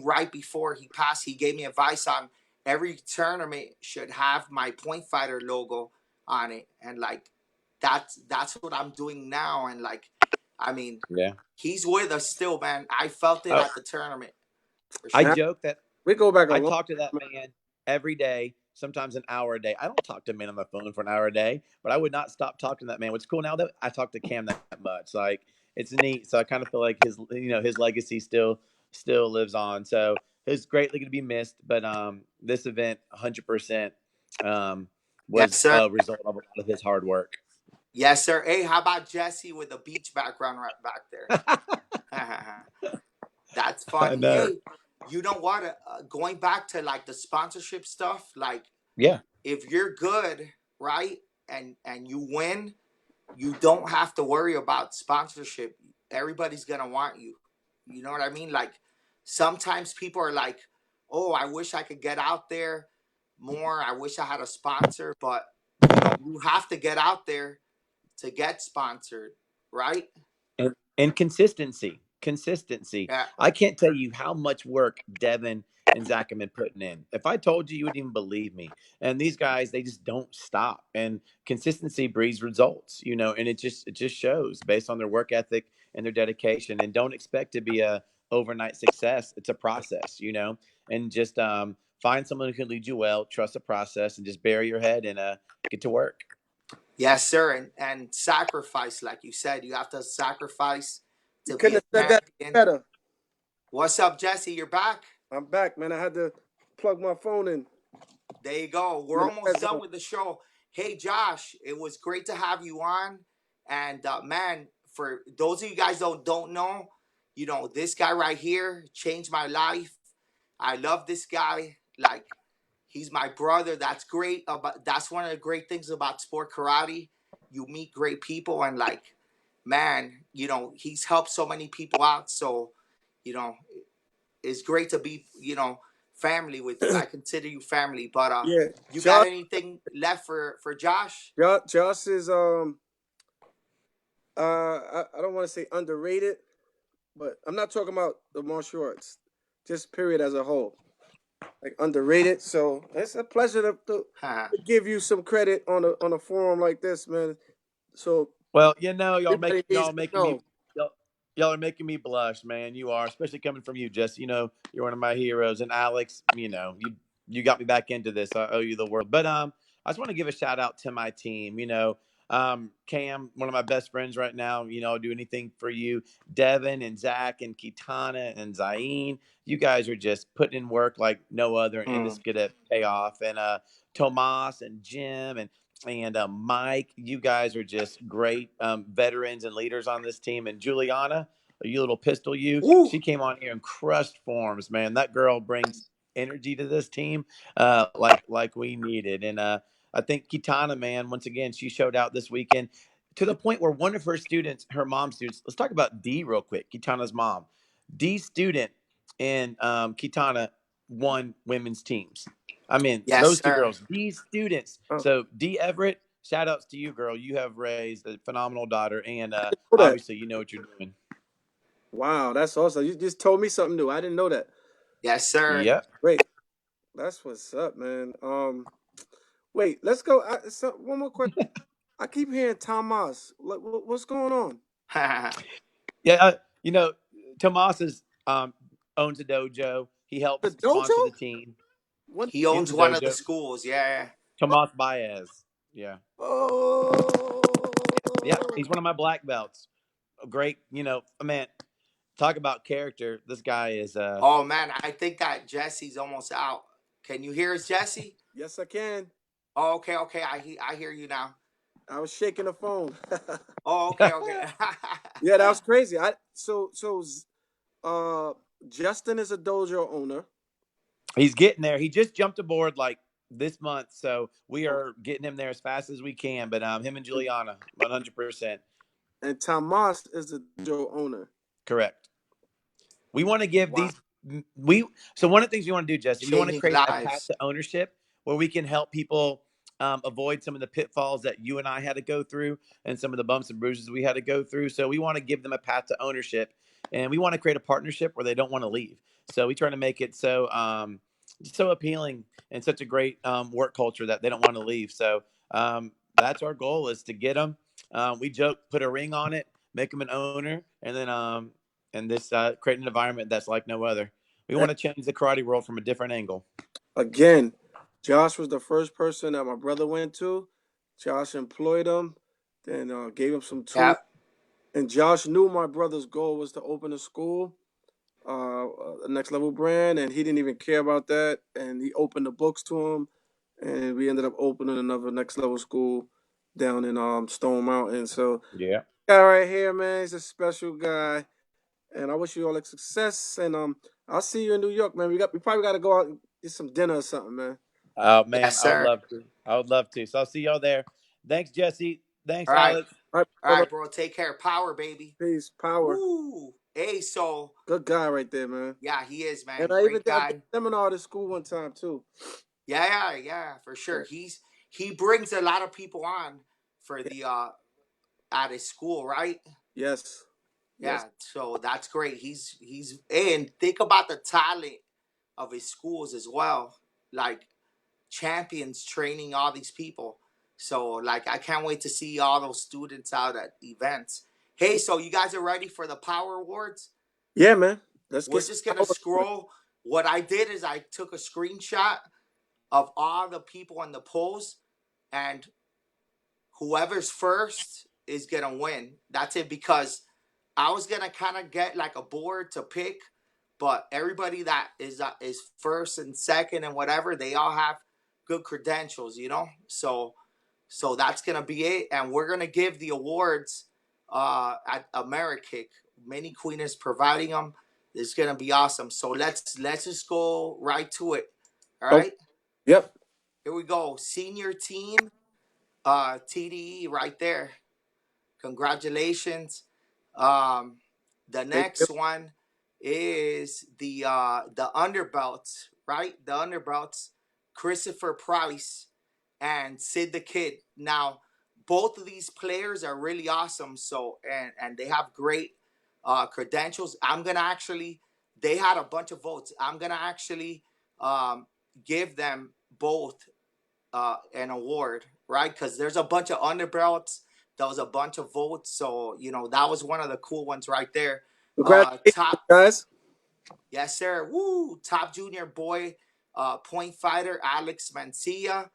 right before he passed, he gave me advice on every tournament should have my point fighter logo on it, and like that's what I'm doing now, and like, I mean, Yeah. he's with us still, man. I felt it Oh, at the tournament for I sure. Now, joke that. We go back a I long talk to that time. man every day, sometimes an hour a day. I don't talk to men on the phone for an hour a day, but I would not stop talking to that man. What's cool now that I talk to Cam that much, like it's neat. So I kind of feel like his legacy still lives on. So it's greatly going to be missed, but this event 100% um Yes, was sir. a result of a lot of his hard work. Yes, sir. Hey, how about Jesse with the beach background right back there? That's I funny. know. Hey, you know what? Going back to like the sponsorship stuff, like Yeah. if you're good, right, and you win, you don't have to worry about sponsorship. Everybody's gonna want you. You know what I mean? Like sometimes people are like, "Oh, I wish I could get out there more. I wish I had a sponsor." But you have to get out there to get sponsored, right? And consistency. Yeah. I can't tell you how much work Devin and Zach have been putting in. If I told you, you wouldn't even believe me. And these guys, they just don't stop. And consistency breeds results, and it just shows based on their work ethic and their dedication. And don't expect to be a overnight success. It's a process, and just find someone who can lead you well, trust the process, and just bury your head and get to work. Yes, sir. And sacrifice, like you said, you have to sacrifice You to be couldn't a have said that champion. better. What's up, Jesse? You're back. I'm back, man. I had to plug my phone in. There you go. I'm We're in the red almost done zone. with the show. Hey, Josh, it was great to have you on. And man, for those of you guys that don't know, this guy right here changed my life. I love this guy. Like, he's my brother. That's great. That's one of the great things about sport karate. You meet great people, and like, man, he's helped so many people out. So, you know, it's great to be, family with you. I consider you family. But Yeah, you got Josh. anything left for Josh? Josh is I don't want to say underrated, but I'm not talking about the martial arts, just period as a whole. Like underrated. So it's a pleasure to give you some credit on a forum like this, man. So Well, y'all everybody needs y'all to making me know. y'all, y'all are making me blush, man. You are, especially coming from you, Jess. You're one of my heroes, and Alex. You got me back into this. I owe you the world. But I just want to give a shout out to my team. Cam, one of my best friends right now. I'll do anything for you. Devin and Zach and Kitana and Zayn. You guys are just putting in work like no other, and Hmm. it's gonna pay off. And Tomas and Jim and Mike, you guys are just great veterans and leaders on this team. And Juliana, you little pistol, Woo! she came on here and crushed forms, man. That girl brings energy to this team, like we needed. And I think Kitana, man, once again, she showed out this weekend to the point where one of her students, her mom students, let's talk about D real quick. Kitana's mom, D student, and Kitana won women's teams. I mean, Yes, those two sir. girls, these students. Oh, So, D. Everett, shout outs to you, girl. You have raised a phenomenal daughter, and know that. obviously, you know what you're doing. Wow, that's awesome. You just told me something new. I didn't know that. Yes, sir. Yep. Wait, that's what's up, man. Wait, let's go. One more question. I keep hearing Thomas. What's going on? Yeah. Tomas owns a dojo. He The helps dojo? sponsor the team. What? He He owns owns a one of the dojo. schools. Yeah. Tomas Baez. Yeah. Yeah. Oh, He's one of my black belts. A great, man, talk about character. This guy is Oh man, I think that Jesse's almost out. Can you hear us, Jesse? yes, I can. Oh, okay, okay. I hear you now. I was shaking the phone. Oh, okay, okay. Yeah, that was crazy. Uh, Justin is a dojo owner. he's getting there. He just jumped aboard like this month, so we Okay. are getting him there as fast as we can. But him and Juliana, 100% And Tomas is the dojo owner. correct. We want to give Wow. these we so one of the things we want to do, Jesse, we want to Changing create a path lives. to ownership where we can help people avoid some of the pitfalls that you and I had to go through and some of the bumps and bruises we had to go through. So we want to give them a path to ownership, and we want to create a partnership where they don't want to leave. So we try to make it so appealing and such a great work culture that they don't want to leave. So that's our goal, is to get them. We joke, put a ring on it, make them an owner, and then and this create an environment that's like no other. We want to change the karate world from a different angle. Again, Josh was the first person that my brother went to. Josh employed him, then gave him some tools. Yeah. And Josh knew my brother's goal was to open a school, a next level brand, and he didn't even care about that. And he opened the books to him, and we ended up opening another next level school down in Stone Mountain. So, Yeah. guy right here, man, he's a special guy, and I wish you all like success. And I'll see you in New York, man. We probably got to go out and get some dinner or something, man. Oh man, Yes, I would sir. love to. I would love to. So I'll see y'all there. Thanks, Jesse. Thanks, All right. Alex. All right, All brother. right, bro. Take care. Power, baby. Peace, power. Woo. Hey, so Good guy right there, man. yeah, he is, And man. I even Great did a guy. seminar at his school one time too. Yeah, for sure. Yeah. He brings a lot of people on for the at his school, right? Yes. Yes. Yeah, so that's great. He's and think about the talent of his schools as well. Like champions training all these people. So like I can't wait to see all those students out at events. Hey, so you guys are ready for the Power Awards? Yeah, man. Let's get We're some just gonna power to it. scroll. What I did is I took a screenshot of all the people in the polls, and whoever's first is gonna win. That's it. Because I was gonna kind of get like a board to pick, but everybody that is first and second and whatever, they all have good credentials, you know. So that's gonna be it, and we're gonna give the awards at Amerikick. Mini Queen is providing them. It's gonna be awesome. So let's just go right to it. All Oh, right, yep. here we go. Senior team, TDE right there. Congratulations. Um, the Thank you. next one is the underbelts, right? The underbelts, Christopher Price and Sid the Kid. Now, both of these players are really awesome. So and they have great credentials. I'm gonna actually they had a bunch of votes. I'm gonna actually give them both an award, right? Because there's a bunch of underbelts. There was a bunch of votes, so you know that was one of the cool ones right there. Congratulations, Top, guys. yes sir, woo! Top junior boy, point fighter Alex Mancia.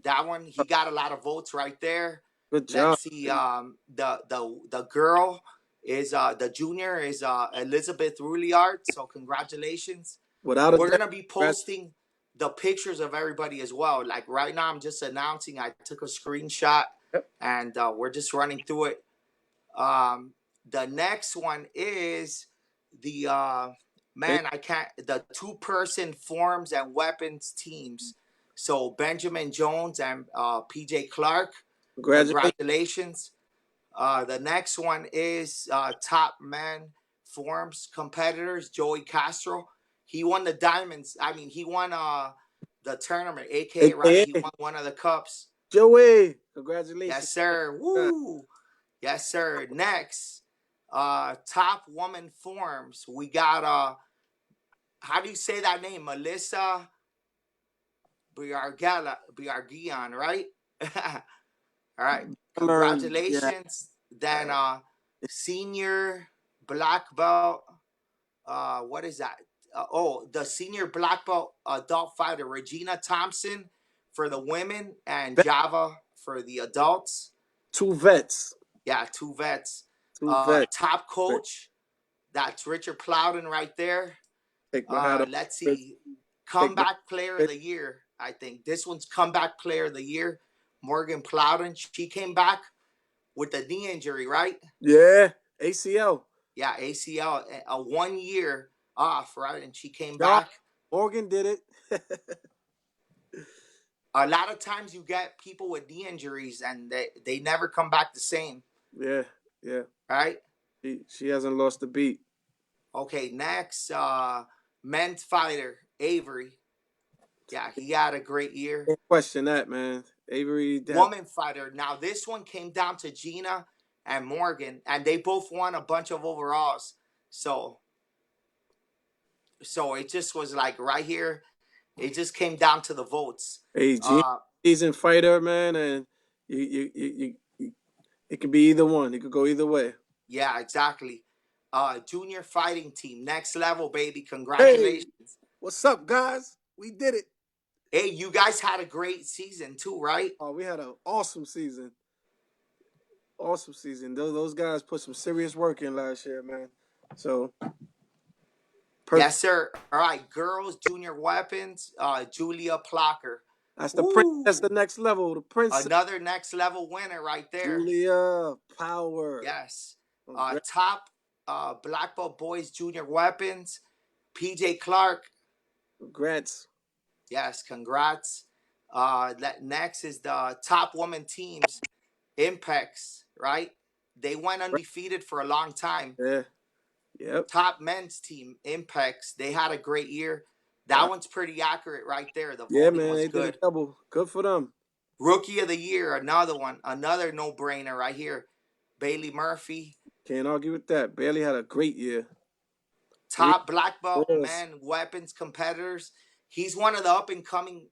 That one he got a lot of votes right there. Good job. Let's see, the girl is the junior is Elizabeth Rouliard. So congratulations. Without a We're doubt. gonna be posting the pictures of everybody as well. Like right now, I'm just announcing. I took a screenshot, Yep. and we're just running through it. The next one is the Thank- man. I can't. The two-person forms and weapons teams. So Benjamin Jones and PJ Clark. Congratulations. Congratulations. The next one is top man forms competitors, Joey Castro. He won the diamonds. I mean, he won the tournament, aka right. He AKA won one of the cups. Joey. Congratulations. Yes, sir. Woo. Yes, sir. Next, top woman forms. We got how do you say that name? Melissa Briargian, right? All right. Learn. Yeah. Congratulations. Then senior black belt. What is that? The senior black belt adult fighter Regina Thompson for the women and Java for the adults. Two vets. Yeah, two vets. Two vets. Top coach. That's Richard Plowden right there. Take my hat off. Let's see. Take my Comeback player of the year. I think this one's comeback player of the year. Morgan Plowden. She came back with the knee injury, right? Yeah. ACL. Yeah, ACL, a 1 year off, right? And she came John back. Morgan did it. A lot of times you get people with knee injuries and they never come back the same, Yeah. Yeah. right? She hasn't lost a beat. Okay, next, men's fighter, Avery. Yeah, he had a great year. Can't question that, man. Avery. Woman fighter. Now, this one came down to Gina and Morgan, and they both won a bunch of overalls. So it just was like right here. It just came down to the votes. Hey, Uh, seasoned fighter, man, and it could be either one. It could go either way. yeah, exactly. junior fighting team. Next level, baby. Hey, Congratulations. what's up, guys? We did it. Hey, you guys had a great season too, right? Oh, we had an awesome season. Awesome season. Those guys put some serious work in last year, man. So perfect. Yes, sir. All right, girls, junior weapons, Julia Plocker. That's the princess, Woo! the next level. The princess, Another next level winner right there. Julia Power. Yes. Congrats. Top black belt boys junior weapons, PJ Clark. Congrats. Yes, congrats. Next is the top woman teams, Impex, right? They went undefeated for a long time. Yeah. Yep. Top men's team, Impex. They had a great year. That Wow. one's pretty accurate right there. The Yeah, voting man. was They did a good. double. Good for them. Rookie of the year, another one, another no-brainer right here. Bailey Murphy. Can't argue with that. Bailey had a great year. Three Top black belt wars. men weapons competitors. He's one of the up and coming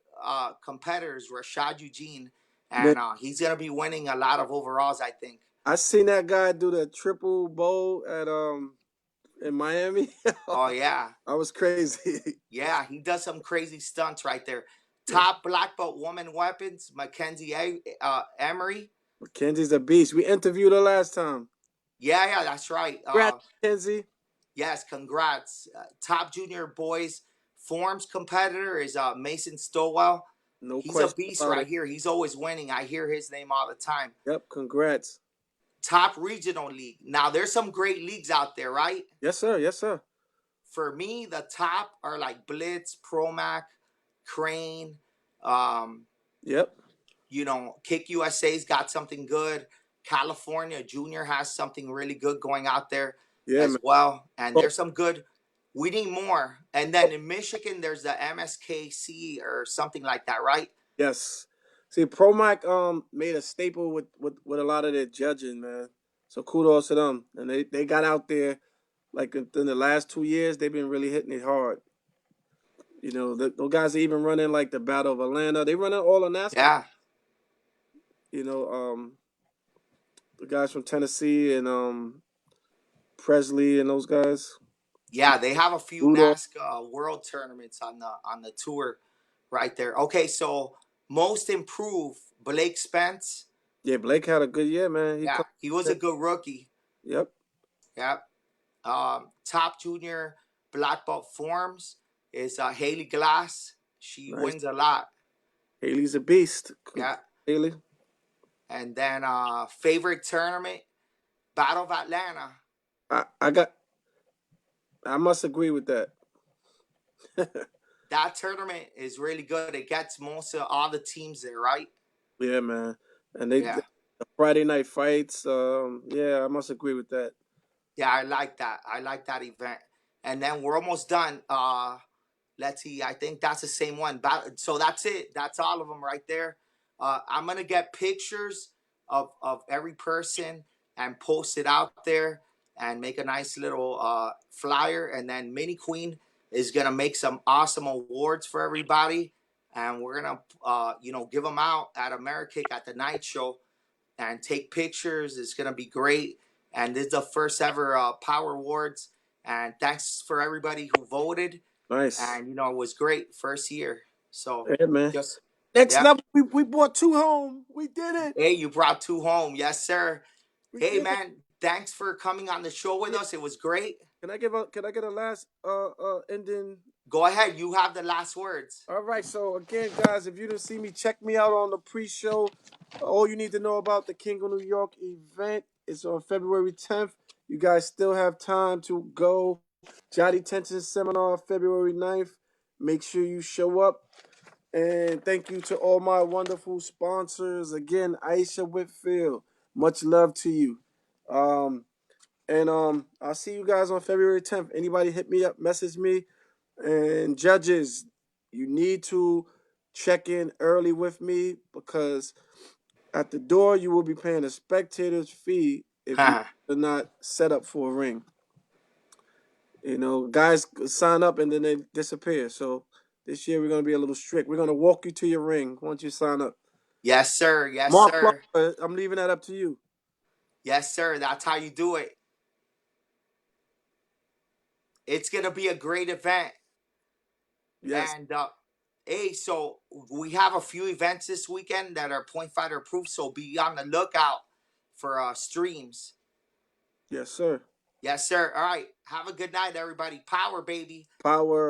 competitors, Rashad Eugene, Man, and he's gonna be winning a lot of overalls, I think. I seen that guy do the triple bowl at in Miami. Oh yeah, I was crazy. yeah, he does some crazy stunts right there. Yeah. Top black belt woman weapons, Mackenzie Emery. Mackenzie's a beast. We interviewed her last time. Yeah, that's right. Congrats, Mackenzie. Yes, congrats. Top junior boys forms competitor is Mason Stowell. No He's a question beast about right it. here. He's always winning. I hear his name all the time. Yep, congrats. Top regional league. Now, there's some great leagues out there, right? Yes, sir. Yes, sir. For me, the top are like Blitz, Promac, Crane. Um, Yep. Kick USA's got something good. California Junior has something really good going out there Yeah, as man. well. And Oh, there's some good. We need more. And then in Michigan, there's the MSKC or something like that, right? yes. See, Promac made a staple with a lot of their judging, man. So kudos to them. And they got out there like in the last 2 years, they've been really hitting it hard. Those guys are even running like the Battle of Atlanta. They running all of NASCAR. Yeah. You know, the guys from Tennessee and Presley and those guys. Yeah, they have a few Rudolph. NASCAR world tournaments on the tour right there. Okay, so most improved, Blake Spence. Yeah, Blake had a good year, man. Yeah, he was a good rookie. Yep. Yep. Top junior black belt forms is Haley Glass. She Nice. wins a lot. Haley's a beast. Yeah. Haley. And then favorite tournament, Battle of Atlanta. I must agree with that. That tournament is really good. It gets most of all the teams there, right? Yeah, man. And Yeah. the Friday night fights. Yeah, I must agree with that. Yeah, I like that. I like that event. And then we're almost done. Let's see. I think that's the same one. So that's it. That's all of them right there. I'm gonna get pictures of every person and post it out there and make a nice little flyer. And then Mini Queen is gonna make some awesome awards for everybody, and we're gonna give them out at Amerikick at the night show and take pictures. It's gonna be great. And this is the first ever Power Awards. And thanks for everybody who voted. Nice. And it was great first year. So Yeah, man. just Next yeah. level, we brought 2 home. We did it. Hey, you brought 2 home. Yes, sir. We Hey did it. man, thanks for coming on the show with us. It was great. Can I get a last ending? Go ahead. You have the last words. All right, so again, guys, if you didn't see me, check me out on the pre-show. All you need to know about the King of New York event is on February 10th. You guys still have time to go. Johnny Tension seminar February 9th. Make sure you show up. And thank you to all my wonderful sponsors. Again, Aisha Whitfield, much love to you. And I'll see you guys on February 10th. Anybody hit me up, message me. And judges, you need to check in early with me because at the door you will be paying a spectator's fee if you are not set up for a ring. Guys sign up and then they disappear. So this year we're going to be a little strict. We're going to walk you to your ring once you sign up. Yes, sir. Yes, Mark sir. Clark, I'm leaving that up to you. Yes, sir. That's how you do it. It's gonna be a great event. Yes. And hey, so we have a few events this weekend that are point fighter approved. So be on the lookout for streams. Yes, sir. Yes, sir. All right. Have a good night, everybody. Power, baby. Power.